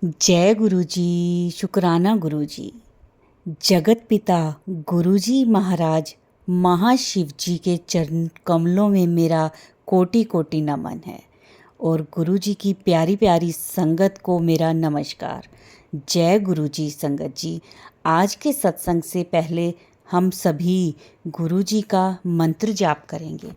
जय गुरु जी। शुक्राना गुरु जी। जगत पिता गुरु जी महाराज महाशिव जी के चरण कमलों में मेरा कोटि कोटि नमन है और गुरु जी की प्यारी प्यारी संगत को मेरा नमस्कार। जय गुरु जी। संगत जी, आज के सत्संग से पहले हम सभी गुरु जी का मंत्र जाप करेंगे।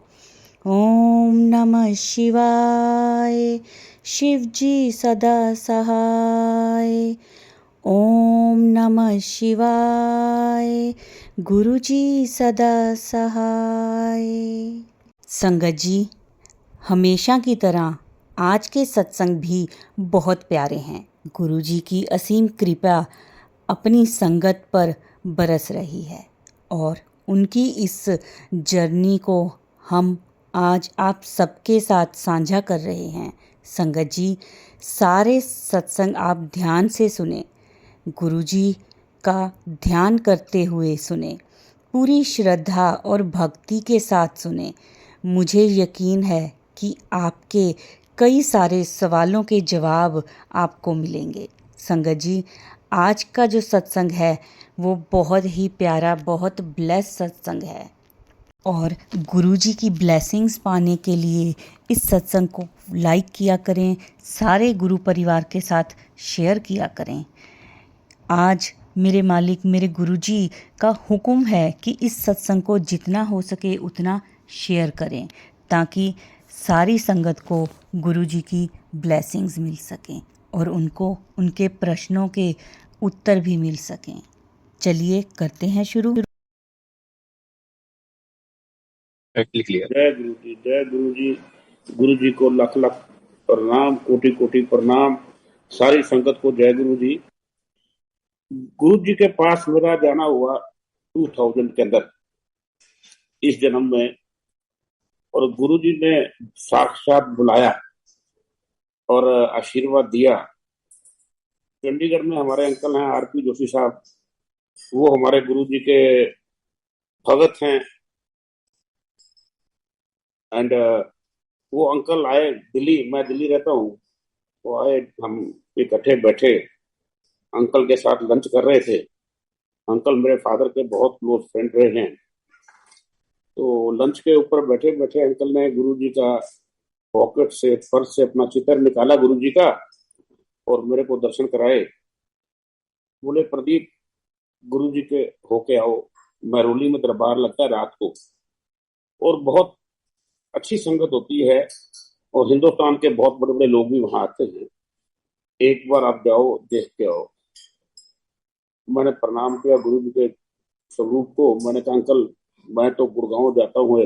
ओम नमः शिवाय। शिव जी सदा सहाय। ओम नमः शिवाय। गुरु जी सदा सहाय। संगत जी, हमेशा की तरह आज के सत्संग भी बहुत प्यारे हैं। गुरु जी की असीम कृपा अपनी संगत पर बरस रही है और उनकी इस जर्नी को हम आज आप सबके साथ साझा कर रहे हैं। संगत जी, सारे सत्संग आप ध्यान से सुने, गुरु जी का ध्यान करते हुए सुने, पूरी श्रद्धा और भक्ति के साथ सुने। मुझे यकीन है कि आपके कई सारे सवालों के जवाब आपको मिलेंगे। संगत जी, आज का जो सत्संग है वो बहुत ही प्यारा, बहुत ब्लेस सत्संग है और गुरु जी की ब्लेसिंग्स पाने के लिए इस सत्संग को लाइक किया करें, सारे गुरु परिवार के साथ शेयर किया करें। आज मेरे मालिक मेरे गुरु जी का हुक्म है कि इस सत्संग को जितना हो सके उतना शेयर करें ताकि सारी संगत को गुरु जी की ब्लेसिंग्स मिल सकें और उनको उनके प्रश्नों के उत्तर भी मिल सकें। चलिए करते हैं शुरू। लिख लिया। जय गुरु जी, जय गुरु जी। गुरु जी को लख लख प्रणाम, कोटि कोटि प्रणाम। सारी संगत को जय गुरु जी। गुरु जी के पास मेरा जाना हुआ 2000 के अंदर इस जन्म में, और गुरु जी ने साक्षात बुलाया और आशीर्वाद दिया। चंडीगढ़ में हमारे अंकल हैं आरपी जोशी साहब, वो हमारे गुरु जी के भगत हैं। एंड वो अंकल आए दिल्ली, मैं दिल्ली रहता हूँ, वो आए, हम इकट्ठे बैठे, अंकल के साथ लंच कर रहे थे। अंकल मेरे फादर के बहुत क्लोज फ्रेंड रहे हैं। तो लंच के ऊपर बैठे बैठे अंकल ने गुरु जी का पॉकेट से, पर्स से अपना चित्र निकाला गुरु जी का और मेरे को दर्शन कराए। बोले, प्रदीप, गुरु जी के होके आओ, महरौली में दरबार लगता है रात को और बहुत अच्छी संगत होती है और हिंदुस्तान के बहुत बड़े बड़े लोग भी वहां आते हैं, एक बार आप जाओ, देख के आओ। मैंने प्रणाम किया गुरु जी के स्वरूप को। मैंने कहा, अंकल मैं तो गुड़गांव जाता हूँ,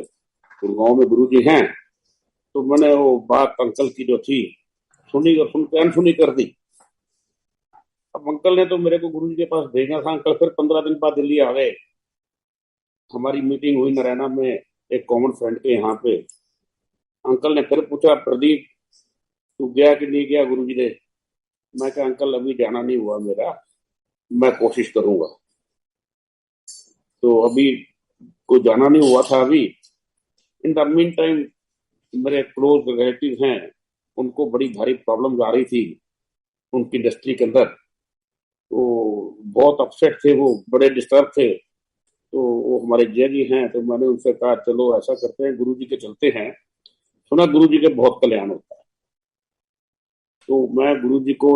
गुड़गांव में गुरु जी हैं। तो मैंने वो बात अंकल की जो थी सुनी और सुन के अनसुनी कर दी। अब अंकल ने तो मेरे को गुरु जी के पास भेजना था। अंकल फिर 15 दिन बाद दिल्ली आ गए। हमारी मीटिंग हुई नारायणा में एक कॉमन फ्रेंड के यहाँ पे। अंकल ने फिर पूछा, प्रदीप तू गया कि नहीं गया गुरु जी ने? मैं कहा, अंकल अभी जाना नहीं हुआ मेरा, मैं कोशिश करूंगा। तो अभी को जाना नहीं हुआ था अभी। इन द मीन टाइम मेरे क्लोज रिलेटिव हैं, उनको बड़ी भारी प्रॉब्लम आ रही थी उनकी इंडस्ट्री के अंदर। तो बहुत अपसेट थे, वो बड़े डिस्टर्ब थे। तो वो हमारे जय जी हैं, तो मैंने उनसे कहा चलो ऐसा करते हैं, गुरु जी के चलते हैं। सुना गुरु जी के बहुत कल्याण होता है। तो मैं गुरु जी को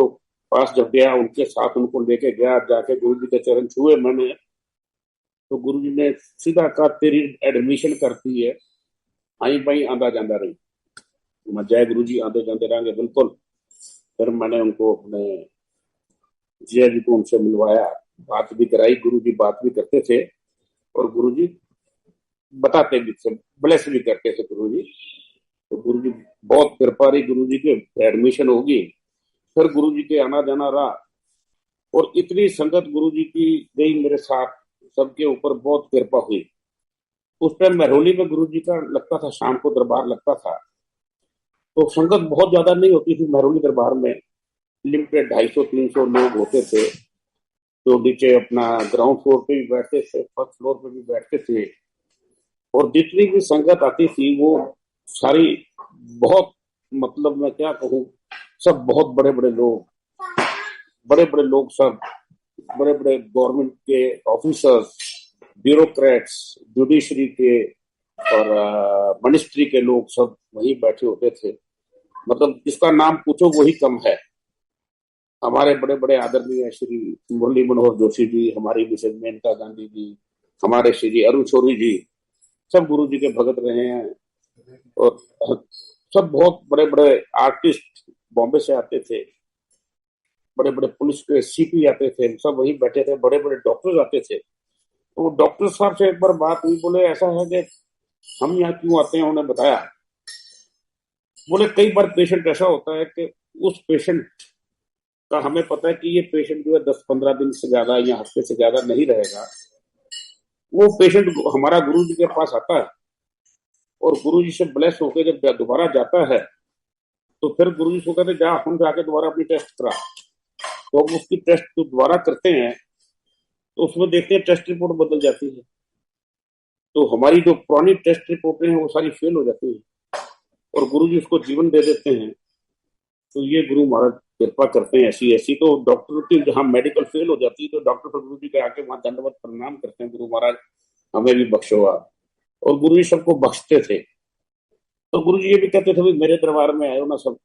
पास जब गया, उनके साथ उनको लेके गया, जाके गुरु जी के चरण छुए मैंने। तो गुरु जी ने सीधा कहा, तेरी एडमिशन करती है, आई बाई आंदा जांदा रही। मैं, जय गुरु जी, आते जाते रहेंगे बिल्कुल। फिर मैंने उनको अपने जिया जी को उनसे मिलवाया, बात भी कराई। गुरु जी बात भी करते थे और गुरु जी बताते भी थे, ब्लेस भी करते थे गुरु जी। तो गुरु जी बहुत कृपा रही, गुरु जी के एडमिशन होगी। फिर गुरु जी के आना जाना रहा और इतनी संगत गुरु जी की गई मेरे साथ, सबके ऊपर बहुत कृपा हुई। उस टाइम महरौली में गुरु जी का लगता था, शाम को दरबार लगता था। तो संगत बहुत ज्यादा नहीं होती थी महरौली दरबार में, लिमिटेड 250-300 लोग होते थे। तो नीचे अपना ग्राउंड फ्लोर पे भी बैठते थे, फर्स्ट फ्लोर पे भी बैठते थे। और जितनी भी संगत आती थी वो सारी बहुत, मतलब मैं क्या कहूँ, सब बहुत बड़े बड़े लोग। बड़े बड़े लोग सब, बड़े बड़े गवर्नमेंट के ऑफिसर्स, ब्यूरोक्रेट्स, जुडिशरी के और मिनिस्ट्री के लोग सब वहीं बैठे होते थे। मतलब जिसका नाम पूछो वही कम है। हमारे बड़े बड़े आदरणीय श्री मुरली मनोहर जोशी जी, हमारी मिसेज मेनका गांधी जी, हमारे श्री अरुण शौरी जी, सब गुरु जी के भगत रहे हैं। और सब बहुत बड़े बड़े आर्टिस्ट बॉम्बे से आते थे, बड़े बड़े पुलिस के सीपी आते थे, सब वहीं बैठे थे, बड़े बड़े डॉक्टर आते थे। तो डॉक्टर साहब से एक बार बात हुई, बोले ऐसा है कि हम यहाँ क्यों आते हैं। उन्होंने बताया, बोले कई बार पेशेंट ऐसा होता है कि उस पेशेंट का हमें पता है कि ये पेशेंट जो है 10-15 दिन से ज्यादा या हफ्ते से ज्यादा नहीं रहेगा। वो पेशेंट हमारा गुरु जी के पास आता है और गुरु जी से ब्लेस होकर जब दोबारा जाता है तो फिर गुरु जी को कहते जा हम जाके दोबारा अपनी टेस्ट करा। तो हम उसकी टेस्ट तो दोबारा करते हैं तो उसमें देखते हैं टेस्ट रिपोर्ट बदल जाती है। तो हमारी जो पुरानी टेस्ट रिपोर्टें हैं वो सारी फेल हो जाती है और गुरु जी उसको जीवन दे देते हैं। तो ये गुरु महाराज कृपा करते हैं ऐसी ऐसी। तो डॉक्टर की जहाँ मेडिकल फेल हो जाती है तो डॉक्टर फिर गुरु जी के आके वहां दंडवत प्रणाम करते हैं, गुरु महाराज हमें भी बख्शो आप। और गुरु जी सबको बख्शते थे। तो गुरु जी ये भी कहते थे भाई मेरे दरबार में आयो ना सब,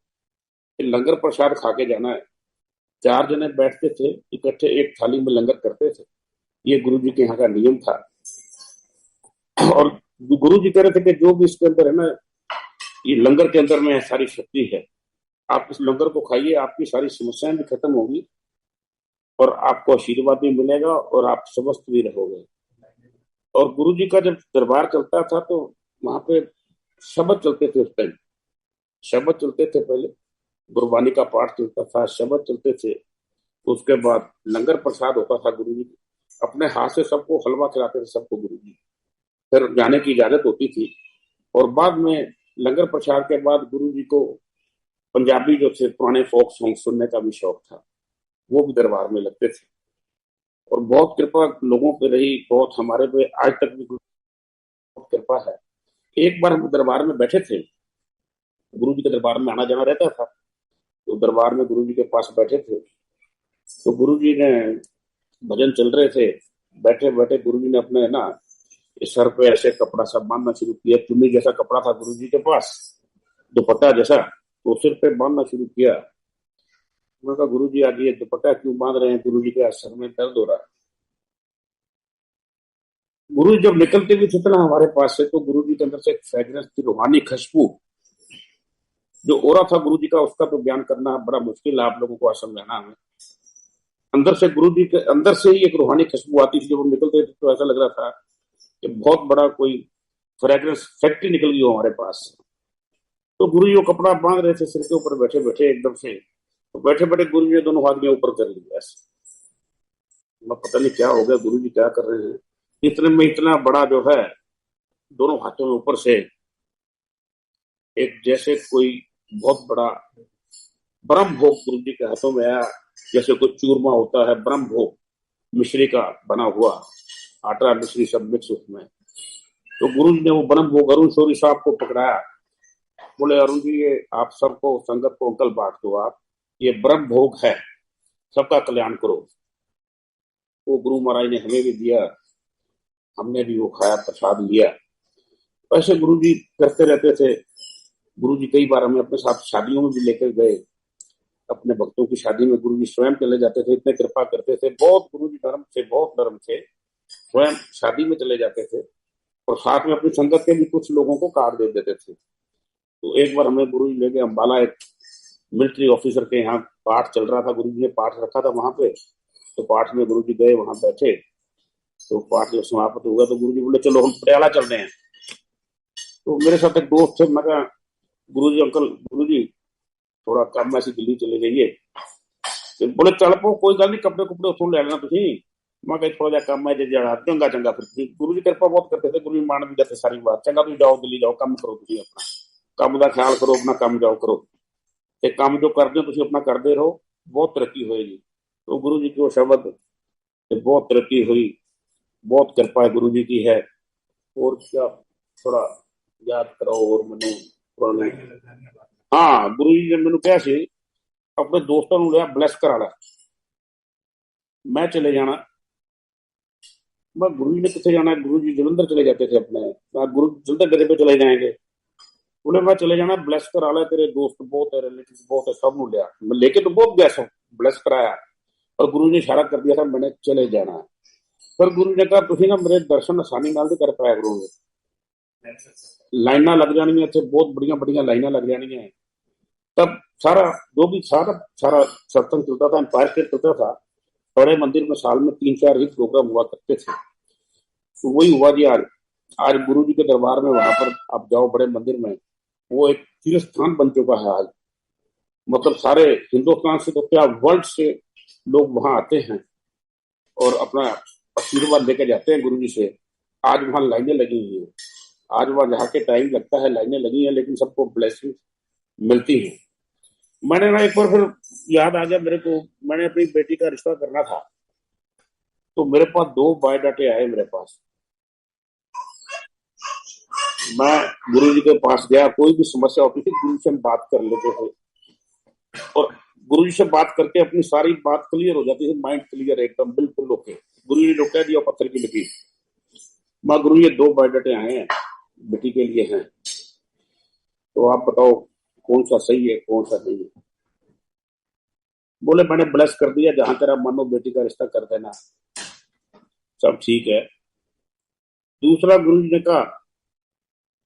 लंगर प्रसाद खा के जाना है। 4 जने बैठते थे इकट्ठे, एक थाली में लंगर करते थे। ये गुरु जी के यहाँ का नियम था। और गुरु जी कह रहे थे कि जो भी इसके अंदर है ना, ये लंगर के अंदर में सारी शक्ति है। आप इस लंगर को खाइए, आपकी सारी समस्याएं भी खत्म होगी और आपको आशीर्वाद भी मिलेगा और आप स्वस्थ भी रहोगे। और गुरु जी का जब दरबार चलता था तो वहां पे शब्द चलते थे। उस टाइम शब्द चलते थे, पहले गुरबानी का पाठ चलता था, शब्द चलते थे। उसके बाद लंगर प्रसाद होता था। गुरु जी अपने हाथ से सबको हलवा खिलाते थे, सबको गुरु जी। फिर जाने की इजाजत होती थी। और बाद में लंगर प्रसाद के बाद गुरु जी को पंजाबी जो थे पुराने फोक सॉन्ग सुनने का भी शौक था, वो भी दरबार में लगते थे। और बहुत कृपा लोगों पे रही, बहुत हमारे पे आज तक भी बहुत कृपा है। एक बार हम दरबार में बैठे थे, गुरु जी के दरबार में आना जाना रहता था। तो दरबार में गुरु जी के पास बैठे थे तो गुरु जी ने भजन चल रहे थे, बैठे बैठे गुरु जी ने अपने ना इस सर पे ऐसे कपड़ा सा बांधना शुरू किया। चुन्नी जैसा कपड़ा था गुरु जी के पास, दुपट्टा जैसा, तो सिर पे बांधना शुरू किया। मैंने कहा गुरु जी आज ये दुपट्टा क्यों बांध रहे हैं। गुरु जी के सर में दर्द हो रहा है। गुरु जी जब निकलते भी थे ना हमारे पास से, तो गुरु जी के अंदर से एक फ्रेग्रेंस थी, रूहानी खुशबू जो ओरा था गुरु जी का, उसका तो बयान करना बड़ा मुश्किल है, आप लोगों को आज समझाना हमें। अंदर से गुरु जी के अंदर से ही एक रूहानी खुशबू आती थी। जब हम निकलते थे तो ऐसा लग रहा था कि बहुत बड़ा कोई फ्रेग्रेंस फैक्ट्री निकल गई हो हमारे पास। तो गुरु जी वो कपड़ा बांध रहे थे सिर के ऊपर, बैठे बैठे एकदम से, तो बैठे बैठे गुरु जी ने दोनों हाथ में ऊपर कर लिया ऐसे। मैं पता नहीं क्या हो गया, गुरु जी क्या कर रहे हैं। इतने में इतना बड़ा जो है, दोनों हाथों में ऊपर से एक जैसे कोई बहुत बड़ा ब्रह्म भोग गुरु जी के हाथों में आया। जैसे कोई चूरमा होता है, ब्रह्म भोग मिश्री का बना हुआ, आटा मिश्री सब मिक्स उसमें। तो गुरु जी ने वो ब्रह्म भोग अरुण शौरी साहब को पकड़ाया। बोले अरुण जी ये आप सबको संगत को अंकल बांट दो, आप ये ब्रह्म भोग है, सबका कल्याण करो। वो गुरु महाराज ने हमें भी दिया, हमने भी वो खाया, प्रसाद लिया। ऐसे गुरु जी करते रहते थे। गुरु जी कई बार हमें अपने साथ शादियों में भी लेकर गए। अपने भक्तों की शादी में गुरु जी स्वयं चले जाते थे, इतने कृपा करते थे। बहुत गुरु जी नरम थे, बहुत नरम थे, स्वयं शादी में चले जाते थे और साथ में अपनी संगत के भी कुछ लोगों को कार्ड दे देते थे। तो एक बार हमें गुरु जी ले गए अम्बाला, एक मिलिट्री ऑफिसर के यहाँ पाठ चल रहा था, गुरु जी ने पाठ रखा था वहां पे। तो पाठ में गुरु जी गए, वहां बैठे। तो पाठ जब समाप्त हुआ तो गुरु जी बोले चलो हम पटियाला चल रहे हैं। तो मेरे साथ एक दोस्त थे, मैं कहा गुरु जी अंकल, गुरु जी थोड़ा काम ऐसी दिल्ली चले जाइए। तो बोले चल पो कोई गल नहीं, कपड़े कुपड़े उतों ले लेना तुसी। मैं कहा थोड़ा जा काम है जे जाना, चंगा चंगा। फिर गुरु जी कृपा बहुत करते थे, गुरु जी मान भी जाते सारी बात। चंगा तुम जाओ दिल्ली जाओ, काम करो तुसी अपना, काम का ख्याल करो, अपना काम जाओ करो, ते काम जो करते हो तुसी अपना करते रहो, बहुत तरक्की होएगी। तो गुरु जी की वो शब्द ते बहुत तरक्की हुई, बहुत कृपा है गुरु जी की है। और क्या थोड़ा याद करो और मैंने पुराने। हाँ गुरु जी ने मैंने कहा सी अपने दोस्तों ਨੂੰ ਲਿਆ ਬਲੈਸ ਕਰਾ ਲੈ। मैं चले जाना। मैं गुरु जी ने कितने जाना है, गुरु जी जलंधर चले जाते थे अपने। मैं गुरु जलंधर डेरे पे चले जाएंगे, बोले मैं चले जाना, ब्लेस करा ले, तेरे दोस्त बहुत है, रिलेटिव बहुत है, सब नु लिया। मैं लेके तो बहुत गया सब, ब्लेस कराया, और गुरु ने इशारा कर दिया था मैंने चले जाना है। पर गुरु ने कहा तुम ना मेरे दर्शन आसानी नाल नहीं कर पाया करोगे, लाइना लग जानी है, बहुत बढ़िया बढ़िया लाइना लग जानी है। तब सारा जो भी सारा सारा सत्संग चलता था, एम्पायर स्टेट चलता था, बड़े मंदिर में साल में 3-4 ही प्रोग्राम हुआ करते थे। तो वही हुआ जी आज। आज गुरु जी के दरबार में, वहां पर आप जाओ बड़े मंदिर में, वो एक तीर्थ स्थान बन चुका है आज। मतलब सारे हिंदुस्तान से तो क्या वर्ल्ड से लोग वहां आते हैं और अपना आशीर्वाद लेके जाते हैं गुरु जी से। आज वहां लाइनें लगी हुई है, आज वहां जहाँ के टाइम लगता है लाइनें लगी हैं, लेकिन सबको ब्लेसिंग मिलती है। मैंने ना एक बार फिर याद आ गया मेरे को, मैंने अपनी बेटी का रिश्ता करना था, तो मेरे पास 2 बायोडाटे आए मेरे पास। मैं गुरु जी के पास गया, कोई भी समस्या होती थी गुरु से हम बात कर लेते थे, और गुरु जी से बात करके अपनी सारी बात क्लियर हो जाती थी, माइंड क्लियर एकदम बिल्कुल ओके। गुरु जी ने रोका दिया पत्थर की लकीर। माँ गुरु ये 2 बायोडाटे आए हैं, बेटी के लिए हैं, तो आप बताओ कौन सा सही है कौन सा नहीं है। बोले मैंने ब्लेस कर दिया, जहां तेरा मन हो बेटी का रिश्ता कर देना, सब ठीक है। दूसरा गुरु जी ने कहा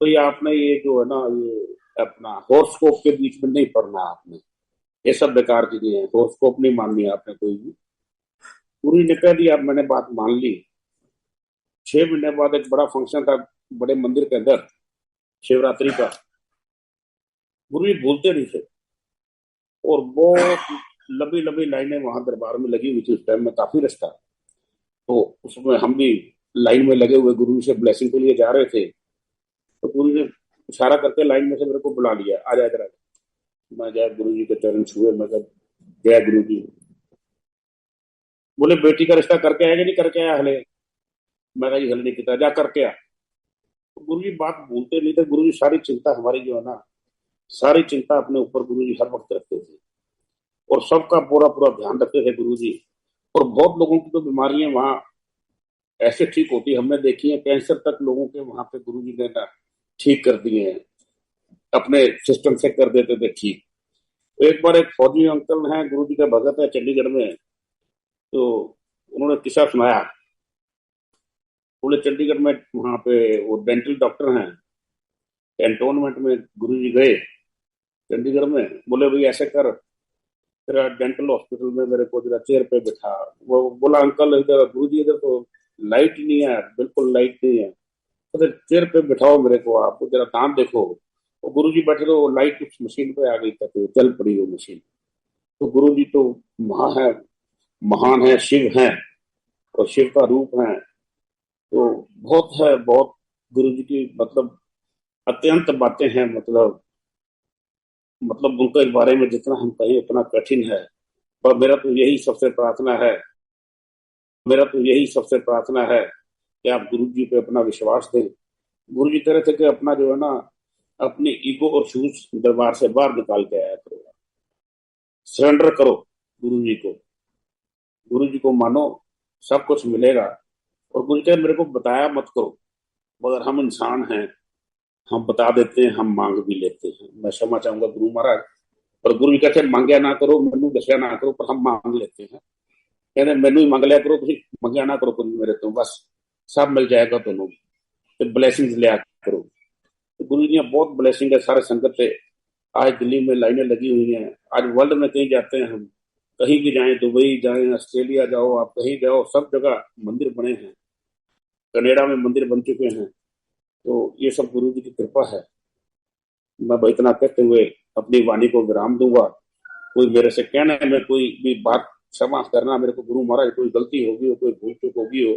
तो ये आपने ये जो है ना, ये अपना हॉरोस्कोप के बीच में नहीं पढ़ना आपने, ये सब बेकार चीजें हैं, हॉरोस्कोप नहीं माननी है आपने कोई भी। गुरु जी ने कह दिया, अब मैंने बात मान ली। 6 महीने बाद एक बड़ा फंक्शन था बड़े मंदिर के अंदर, शिवरात्रि का। गुरु जी भूलते नहीं थे, और बहुत लंबी लंबी लाइनें वहां दरबार में लगी हुई थी उस टाइम में, काफी रश था। तो उसमें हम भी लाइन में लगे हुए गुरु जी से ब्लेसिंग के लिए जा रहे थे, तो गुरु जी ने इशारा करके लाइन में से मेरे को बुला लिया, आ जा इधर आ जा। मैं जय गुरु जी के चरण छुए, मैं कहा जय गुरु जी। बोले बेटी का रिश्ता करके आया कि नहीं करके आया हले? मैं कहा जी हले नहीं किया, जा करके आ। तो गुरु जी बात भूलते नहीं थे। गुरु जी सारी चिंता हमारी जो है ना, सारी चिंता अपने ऊपर गुरु जी हर वक्त रखते थे, और सबका पूरा पूरा ध्यान रखते थे गुरु जी। और बहुत लोगों की तो बीमारियां वहां ऐसे ठीक होती हमने देखी है, कैंसर तक लोगों के वहां पे गुरु जी ने ना ठीक कर दिए हैं, अपने सिस्टम से कर देते थे ठीक। तो एक बार एक फौजी अंकल हैं, गुरु जी का भगत है चंडीगढ़ में, तो उन्होंने किस्सा सुनाया। बोले चंडीगढ़ में वहां पे वो डेंटल डॉक्टर हैं, कैंटोनमेंट में गुरु जी गए चंडीगढ़ में। बोले भाई ऐसे कर, तेरा डेंटल हॉस्पिटल में मेरे को जरा चेयर पे बिठा। वो बोला अंकल इधर गुरु जी इधर तो लाइट ही नहीं है, बिल्कुल लाइट नहीं है, तो चेयर पे बिठाओ मेरे को, आप जरा काम देखो। तो गुरु जी बैठे तो लाइट उस मशीन पे आ गई, तक चल पड़ी वो मशीन। तो गुरु जी तो महा है, महान है, शिव है, और शिव का रूप है। तो बहुत है, बहुत गुरु जी की मतलब अत्यंत बातें हैं। मतलब उनके बारे में जितना हम कहें उतना कठिन है। पर मेरा तो यही सबसे प्रार्थना है कि आप गुरु जी पे अपना विश्वास दें। गुरु जी कह रहे थे कि अपना जो है ना, अपनी ईगो और शूज दरबार से बाहर निकाल के आया करो, सरेंडर करो गुरु जी को, गुरु जी को मानो, सब कुछ मिलेगा। और गुरु जी ने मेरे को बताया मत करो, मगर हम इंसान हैं, हम बता देते हैं, हम मांग भी लेते हैं। मैं क्षमा चाहूंगा गुरु महाराज, पर गुरु जी कहते हैं मांगया ना करो, मैनू दसिया ना करो, पर हम मांग लेते हैं। कहते मैनू ही मंग लिया करो, तुम मंगया ना करो कुछ मेरे तो, बस सब मिल जाएगा तुम्हें, तो ब्लेसिंग लिया करो। तो गुरु जी बहुत ब्लेसिंग है सारे संगत से। आज दिल्ली में लाइनें लगी हुई हैं, आज वर्ल्ड में कहीं जाते हैं हम, कहीं भी जाएं, दुबई जाएं, ऑस्ट्रेलिया जाओ, आप कहीं जाओ, सब जगह मंदिर बने हैं, कनेडा में मंदिर बन चुके हैं। तो ये सब गुरु जी की कृपा है। मैं भाई इतना कहते हुए अपनी वाणी को विराम दूंगा। कोई मेरे से कहने में कोई भी बात क्षमा करना मेरे को गुरु महाराज, कोई गलती होगी हो, कोई भूल चूक होगी हो,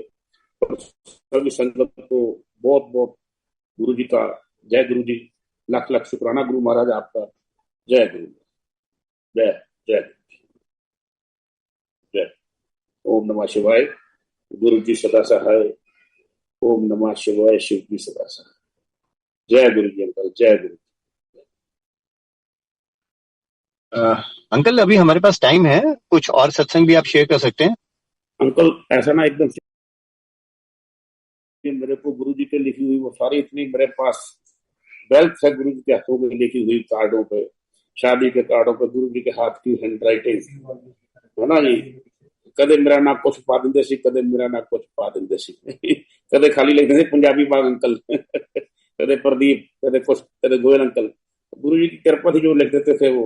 तो सभी संगत को बहुत बहुत गुरु जी का जय गुरु जी, लाख लाख शुक्राना गुरु महाराज आपका। जय गुरु, जय जय जय। ओम नमः शिवाय। गुरु जी सदा सहाय। ओम नमः शिवाय। शिव जी सदा सहाय। जय गुरु जी अंकल, जय गुरु। अंकल अभी हमारे पास टाइम है, कुछ और सत्संग भी आप शेयर कर सकते हैं। अंकल ऐसा ना एकदम से मेरे को गुरु जी के लिखी हुई वो सारी इतनी मेरे पास वेल्थ है गुरु जी के हाथों में लिखी हुई कार्डों पे, शादी के कार्डों पे गुरु जी के हाथ की हैंड राइटिंग है ना जी। कदे मेरा ना कुछ पा दिंदे सी, कदे मेरा ना कुछ पा दिंदे सी कदे खाली लिखते थे पंजाबी बाग अंकल कदे प्रदीप, कदे कुछ, कदे गोयल अंकल। गुरु जी की कृपा थी जो लिख देते थे वो।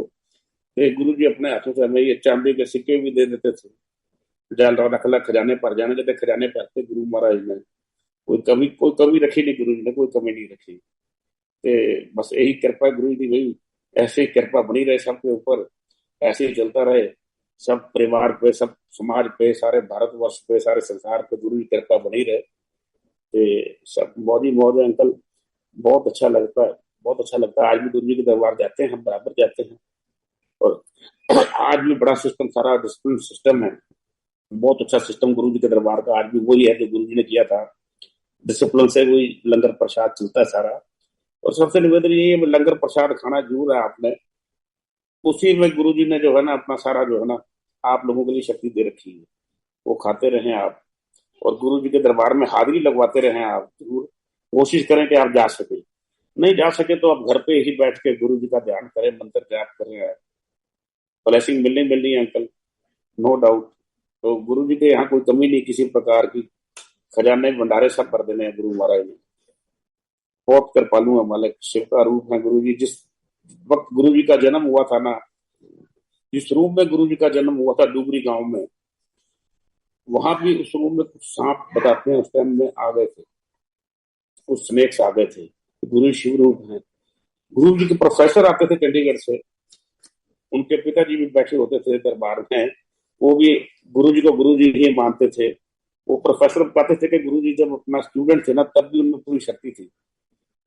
गुरु जी अपने हाथों से हमें ये चांदी के सिक्के भी दे देते थे। जाल रख ला खजाने पर जाने देते, खजाने भरते गुरु महाराज ने। कोई कमी रखी नहीं, गुरु जी ने कोई कमी नहीं रखी। ते बस यही कृपा गुरु जी की गई। ऐसे ही कृपा बनी रहे सबके ऊपर, ऐसे ही चलता रहे। सब परिवार पे, सब समाज पे, सारे भारतवर्ष पे, सारे संसार पे गुरु की कृपा बनी रहे। ते सब मौज ही मौज है अंकल। बहुत अच्छा लगता है, बहुत अच्छा लगता है। आज भी गुरु जी के दरबार जाते हैं, हम बराबर जाते हैं। और आज भी बड़ा सिस्टम, सारा डिसिप्लिन सिस्टम है। बहुत अच्छा सिस्टम गुरु जी के दरबार का आज भी वही है जो गुरु जी ने किया था। डिसिप्लिन से वही लंगर प्रसाद चलता है सारा। और सबसे निवेदन यही है, लंगर प्रसाद खाना जरूर है आपने। उसी में गुरु जी ने जो है ना अपना सारा जो है ना आप लोगों के लिए शक्ति दे रखी है। वो खाते रहें आप, और गुरु जी के दरबार में हाजिरी लगवाते रहें आप जरूर। कोशिश करें कि आप जा सके। नहीं जा सके तो आप घर पे ही बैठ के गुरु जी का ध्यान करें, मंत्र जाप करें। ब्लेसिंग मिलनी है अंकल, नो डाउट। तो गुरु जी के यहाँ कोई कमी नहीं किसी प्रकार की। खजाने भंडारे सब भर देने हैं गुरु महाराज ने। बहुत कृपालु है मालिक, शिव का रूप है गुरु जी। जिस वक्त गुरु जी का जन्म हुआ था ना, जिस रूम में गुरु जी का जन्म हुआ था डुगरी गांव में, वहां भी उस रूम में कुछ सांप बताते हैं उस टाइम में आ गए थे। कुछ स्नेक्स आ गए थे। गुरु शिव रूप है। गुरु जी के प्रोफेसर आते थे चंडीगढ़ से, उनके पिताजी भी बैठे होते थे दरबार में। वो भी गुरु जी को गुरु जी ही मानते थे। वो प्रोफेसर बताते थे कि गुरु जी जब अपना स्टूडेंट थे ना तब भी उनमें पूरी शक्ति थी।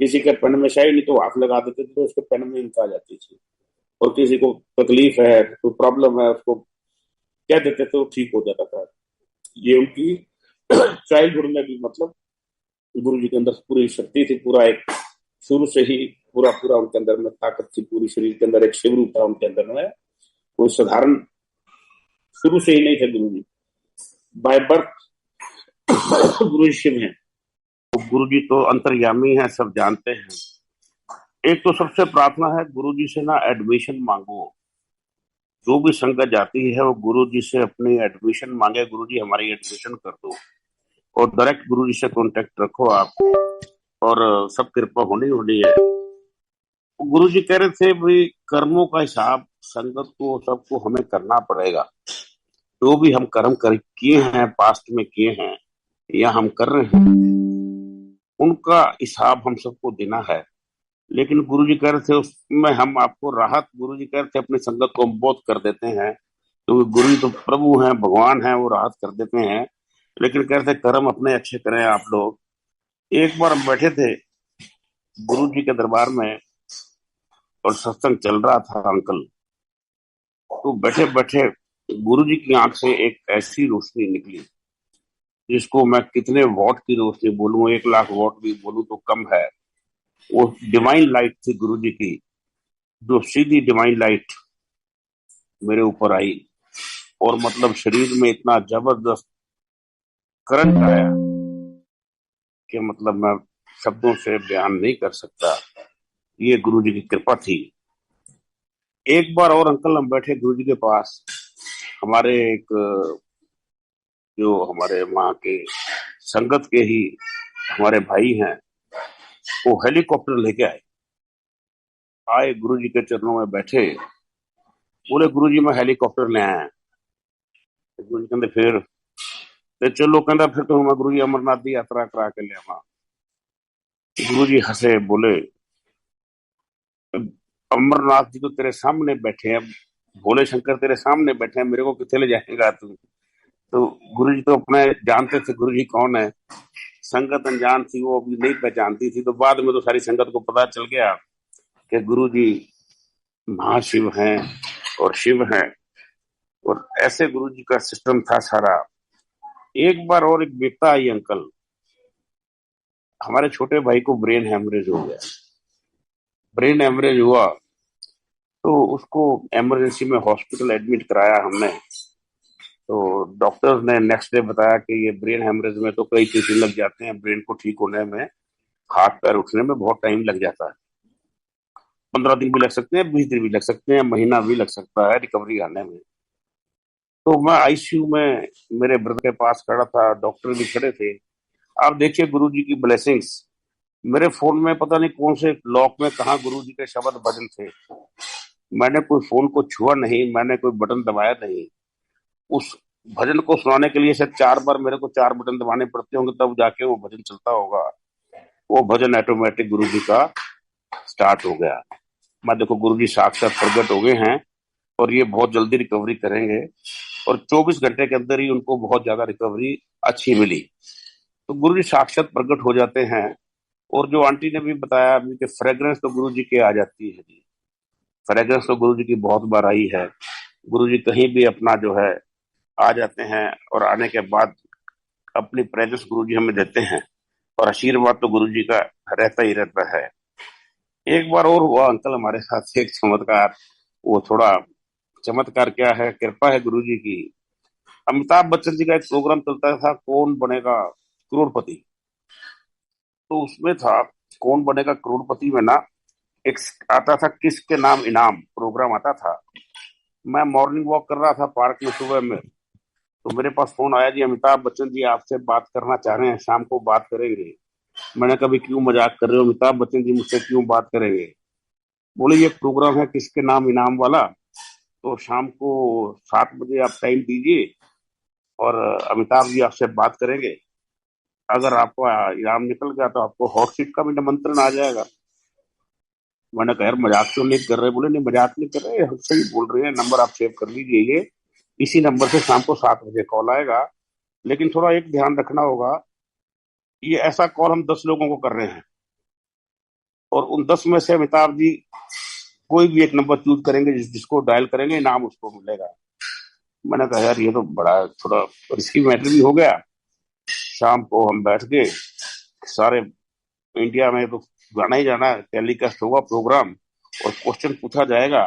किसी के पेन में शायद नहीं तो हाथ लगा देते थे तो उसके पेन में इंक आ जाती थी। और किसी को तकलीफ है, कोई प्रॉब्लम है, उसको कह देते थे, वो ठीक हो जाता था। ये उनकी चाइल्डहुड में भी मतलब गुरु जी के अंदर पूरी शक्ति थी। पूरा एक शुरू से ही पूरा पूरा उनके अंदर में ताकत थी। पूरी शरीर के अंदर एक शिव रूप था उनके अंदर में। कोई साधारण शुरू से ही नहीं थे गुरु जी। बाय बर्थ गुरु जी शिव हैं। गुरु जी तो अंतर्यामी है, सब जानते हैं। एक तो सबसे प्रार्थना है गुरु जी से ना एडमिशन मांगो। जो भी संगत जाती है वो गुरु जी से अपनी एडमिशन मांगे, गुरु जी हमारी एडमिशन कर दो। और डायरेक्ट गुरु जी से कांटेक्ट रखो आप, और सब कृपा होनी होनी है। गुरु जी कह रहे थे भाई कर्मों का हिसाब संगत को सबको हमें करना पड़ेगा। जो भी हम कर्म कर किए हैं, पास्ट में किए हैं या हम कर रहे हैं, उनका हिसाब हम सबको देना है। लेकिन गुरु जी कह रहे थे उसमें हम आपको राहत, गुरु जी कह रहे थे अपनी संगत को हम बहुत कर देते हैं क्योंकि गुरु जी तो प्रभु हैं, भगवान हैं, वो राहत कर देते हैं। लेकिन कह रहे थे कर्म अपने अच्छे करें आप लोग। एक बार हम बैठे थे गुरु जी के दरबार में और सत्संग चल रहा था अंकल। तो बैठे बैठे गुरु जी की आंख से एक ऐसी रोशनी निकली जिसको मैं कितने वॉट की रोशनी बोलूं, 1 लाख वॉट भी बोलूं तो कम है। वो डिवाइन लाइट थी गुरु जी की, जो सीधी डिवाइन लाइट मेरे ऊपर आई। और मतलब शरीर में इतना जबरदस्त करंट आया कि मतलब मैं शब्दों से बयान नहीं कर सकता। ये गुरु जी की कृपा थी। एक बार और अंकल हम बैठे गुरु जी के पास, हमारे एक जो हमारे वहाँ के संगत के ही हमारे भाई हैं, वो हेलीकॉप्टर लेके आए। आए गुरु जी के चरणों में बैठे, बोले गुरु जी मैं हेलीकॉप्टर ले आया। गुरु जी कहते फिर ते चलो, कहता फिर तो मैं गुरु जी अमरनाथ की यात्रा करा के ले आवा। गुरु जी हंसे, बोले अमरनाथ जी तो तेरे सामने बैठे हैं, भोले शंकर तेरे सामने बैठे हैं, मेरे को कितने ले जाएगा तू। तो गुरु जी तो अपने जानते थे गुरु जी कौन है। संगत अनजान थी, वो अभी नहीं पहचानती थी। तो बाद में तो सारी संगत को पता चल गया कि गुरु जी महाशिव हैं और शिव हैं। और ऐसे गुरु जी का सिस्टम था सारा। एक बार और एक बेटा आई अंकल, हमारे छोटे भाई को ब्रेन हेमरेज हो गया। ब्रेन हेमरेज हुआ तो उसको इमरजेंसी में हॉस्पिटल एडमिट कराया हमने। तो डॉक्टर्स ने नेक्स्ट डे बताया कि ये ब्रेन हेमरेज में तो कई चीजें लग जाते हैं, ब्रेन को ठीक होने में, हाथ पैर उठने में बहुत टाइम लग जाता है। 15 दिन भी लग सकते हैं, 20 दिन भी लग सकते हैं, महीना भी लग सकता है रिकवरी आने में। तो मैं आईसीयू में मेरे ब्रदर के पास खड़ा था, डॉक्टर भी खड़े थे। आप देखिए गुरुजी की ब्लेसिंग्स, मेरे फोन में पता नहीं कौन से लॉक में कहा गुरुजी के शब्द भजन थे। मैंने कोई फोन को छुआ नहीं, मैंने कोई बटन दबाया नहीं। उस भजन को सुनाने के लिए शायद 4 बार मेरे को 4 बटन दबाने पड़ते होंगे, तब जाके वो भजन चलता होगा। वो भजन ऑटोमेटिक गुरुजी का स्टार्ट हो गया। मैं देखो गुरुजी साक्षात प्रकट हो गए हैं और ये बहुत जल्दी रिकवरी करेंगे, और 24 घंटे के अंदर ही उनको बहुत ज्यादा रिकवरी अच्छी मिली। तो गुरुजी साक्षात प्रकट हो जाते हैं। और जो आंटी ने भी बताया अभी कि फ्रेग्रेंस तो गुरुजी के आ जाती है जी, फ्रेग्रेंस तो गुरुजी की बहुत बार आई है। गुरुजी कहीं भी अपना जो है आ जाते हैं, और आने के बाद अपनी प्रेजेंस गुरुजी हमें देते हैं, और आशीर्वाद तो गुरुजी का रहता ही रहता है। एक बार और हुआ अंकल हमारे साथ एक चमत्कार। वो थोड़ा चमत्कार क्या है, कृपा है गुरुजी की। अमिताभ बच्चन जी का एक प्रोग्राम चलता था, कौन बनेगा करोड़पति। तो उसमें था कौन बनेगा करोड़पति में ना, एक आता था किसके नाम इनाम प्रोग्राम आता था। मैं मॉर्निंग वॉक कर रहा था पार्क में सुबह में, तो मेरे पास फोन आया, जी अमिताभ बच्चन जी आपसे बात करना चाह रहे हैं, शाम को बात करेंगे। मैंने कभी क्यों मजाक कर रहे हो अमिताभ बच्चन जी, मुझसे क्यों बात करेंगे। बोले ये प्रोग्राम है किसके नाम इनाम वाला, तो शाम को 7 बजे आप टाइम दीजिए, और अमिताभ जी आपसे बात करेंगे। अगर आपको इनाम निकल गया तो आपको हॉट सीट का भी निमंत्रण आ जाएगा। मैंने कहा यार मजाक तो नहीं कर रहे। बोले नहीं मजाक नहीं कर रहे, हम सही बोल रहे हैं, नंबर आप सेव कर लीजिए, ये इसी नंबर से शाम को 7 बजे कॉल आएगा। लेकिन थोड़ा एक ध्यान रखना होगा, ये ऐसा कॉल हम 10 लोगों को कर रहे हैं, और उन 10 में से अमिताभ जी कोई भी एक नंबर चूज करेंगे, जिसको डायल करेंगे इनाम उसको मिलेगा। मैंने कहा यार ये तो बड़ा थोड़ा रिस्की मैटर भी हो गया। शाम को हम बैठ गए, सारे इंडिया में तो जाना ही जाना है, टेलीकास्ट होगा प्रोग्राम, और क्वेश्चन पूछा जाएगा।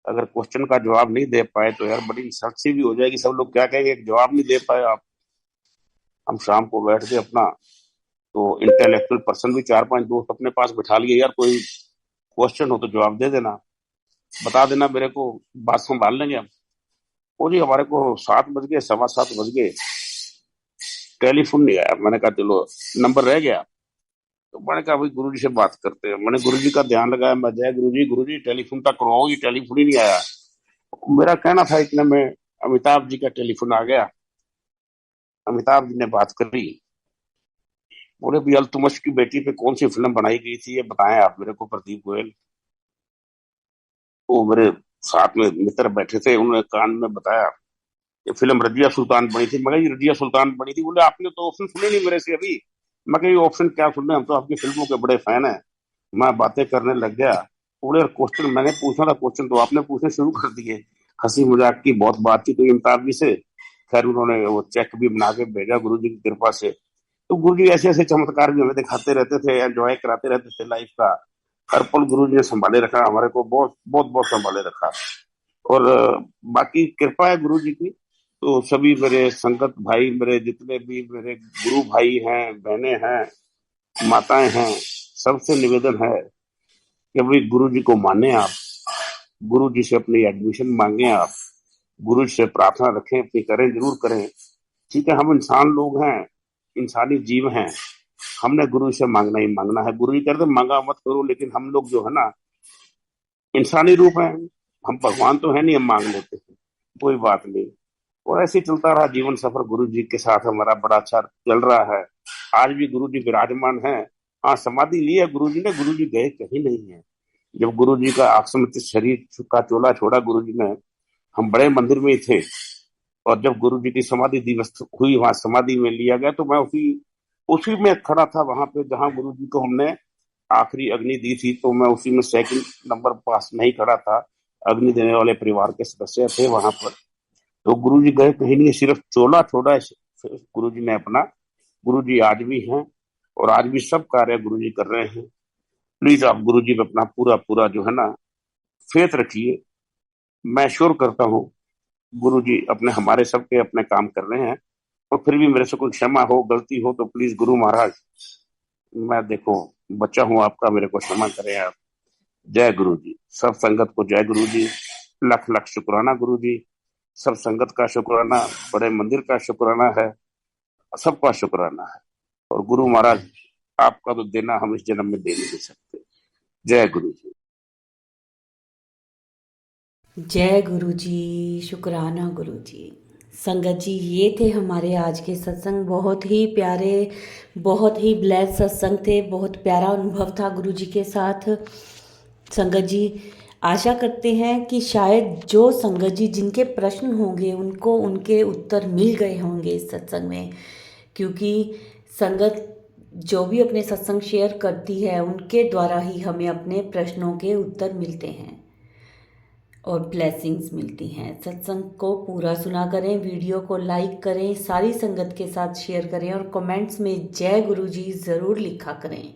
अगर क्वेश्चन का जवाब नहीं दे पाए तो यार बड़ी इंसल्ट सी भी हो जाएगी, सब लोग क्या कहेंगे जवाब नहीं दे पाए आप। हम शाम को बैठ के अपना, तो इंटेलेक्चुअल पर्सन भी 4-5 दोस्त अपने पास बिठा लिए, यार कोई क्वेश्चन हो तो जवाब दे देना, बता देना मेरे को, बात संभाल लेंगे हम। वो जी हमारे को 7 बज गए, 7:15 बज गए, टेलीफोन नहीं आया। मैंने कहा चलो नंबर रह गया, तो मैंने कहा भाई गुरुजी से बात करते हैं। मैंने गुरुजी का ध्यान लगाया, मैं जय गुरुजी, गुरुजी टेलीफोन तक करवाओ, ये टेलीफोन ही नहीं आया। मेरा कहना था इतने में अमिताभ जी का टेलीफोन आ गया। अमिताभ जी ने बात करी, बोले भी अल्तुमश की बेटी पे कौन सी फिल्म बनाई गई थी ये बताएं आप मेरे को, प्रदीप गोयल। वो मेरे साथ में मित्र बैठे थे, उन्होंने कान में बताया ये फिल्म रजिया सुल्तान बनी थी। मैं ये रजिया सुल्तान बनी थी। बोले आपने तो ऑप्शन सुने नहीं मेरे से अभी। मैं ये ऑप्शन क्या सुनने, हम तो आपकी फिल्मों के बड़े फैन हैं। मैं बातें करने लग गया। बोले क्वेश्चन मैंने पूछा था, क्वेश्चन तो आपने पूछने शुरू कर दिए। हंसी मजाक की बहुत बातचीत हुई अमिताभ जी से। खैर उन्होंने वो चेक भी बना के भेजा गुरु जी की कृपा से। तो गुरु जी ऐसे ऐसे चमत्कार भी हमें दिखाते रहते थे, एंजॉय कराते रहते थे लाइफ का। हर पल गुरु जी ने संभाले रखा हमारे को, बहुत बहुत बहुत संभाले रखा। और बाकी कृपा है गुरु जी की। तो सभी मेरे संगत भाई, मेरे जितने भी मेरे गुरु भाई हैं, बहनें हैं, माताएं हैं, सबसे निवेदन है कि भाई गुरु जी को माने आप, गुरु जी से अपनी एडमिशन मांगे आप, गुरु जी से प्रार्थना रखें, अपनी करें, जरूर करें। ठीक है, हम इंसान लोग हैं, इंसानी जीव हैं, हमने गुरु से मांगना ही मांगना है। गुरु जी कहते मांगा मत करो, लेकिन हम लोग जो है ना इंसानी रूप है, हम भगवान तो है नहीं, हम मांग लेते हैं, कोई बात नहीं। और ऐसे ही चलता रहा जीवन सफर, गुरु जी के साथ हमारा बड़ा अच्छा चल रहा है। आज भी गुरु जी विराजमान है। हाँ समाधि ली है गुरु जी ने, गुरु जी गए कहीं नहीं है। जब गुरु जी का आक्समत शरीर का चोला छोड़ा गुरु जी ने, हम बड़े मंदिर में ही थे, और जब गुरु जी की समाधि दिवस हुई, वहां समाधि में लिया गया, तो मैं उसी उसी में खड़ा था वहां पे जहां गुरु जी को हमने आखिरी अग्नि दी थी। तो मैं उसी में सेकंड नंबर पास नहीं खड़ा था, अग्नि देने वाले परिवार के सदस्य थे वहां पर। तो गुरु जी गए कहीं नहीं, सिर्फ चोला छोड़ा गुरु जी ने अपना। गुरु जी आज भी हैं, और आज भी सब कार्य गुरु जी कर रहे हैं। प्लीज आप गुरु जी पे अपना पूरा पूरा जो है ना फेथ रखिए। मैं श्योर करता हूँ गुरु जी अपने हमारे सबके अपने काम कर रहे हैं, और फिर भी मेरे से कोई क्षमा हो, गलती हो तो प्लीज गुरु महाराज, मैं देखो बच्चा हूं आपका, मेरे को क्षमा करें आप। जय गुरु जी, सब संगत को जय गुरु जी, लख लख शुक्राना गुरु जी, सब संगत का शुक्राना, बड़े मंदिर का शुक्राना है, सबका शुक्राना है। और गुरु महाराज आपका तो देना हम इस जन्म में दे नहीं सकते। जय गुरु जी। जय गुरु जी, शुक्राना गुरु जी। संगत जी, ये थे हमारे आज के सत्संग। बहुत ही प्यारे, बहुत ही ब्लेस सत्संग थे। बहुत प्यारा अनुभव था गुरु जी के साथ। संगत जी, आशा करते हैं कि शायद जो संगत जी जिनके प्रश्न होंगे उनको उनके उत्तर मिल गए होंगे इस सत्संग में, क्योंकि संगत जो भी अपने सत्संग शेयर करती है उनके द्वारा ही हमें अपने प्रश्नों के उत्तर मिलते हैं और ब्लेसिंग्स मिलती हैं। सत्संग को पूरा सुना करें, वीडियो को लाइक करें, सारी संगत के साथ शेयर करें और कमेंट्स में जय गुरु जी ज़रूर लिखा करें।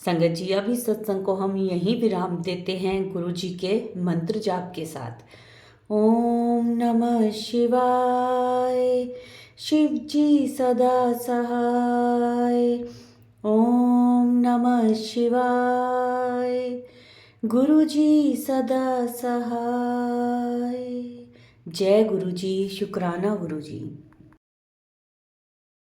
संगत जी, अभी सत्संग को हम यहीं विराम देते हैं गुरु जी के मंत्र जाप के साथ। ओम नमः शिवाय, शिव जी सदा सहाय। ओम नमः शिवाय, गुरु जी सदा सहाय। जय गुरु जी, शुक्राना गुरु जी।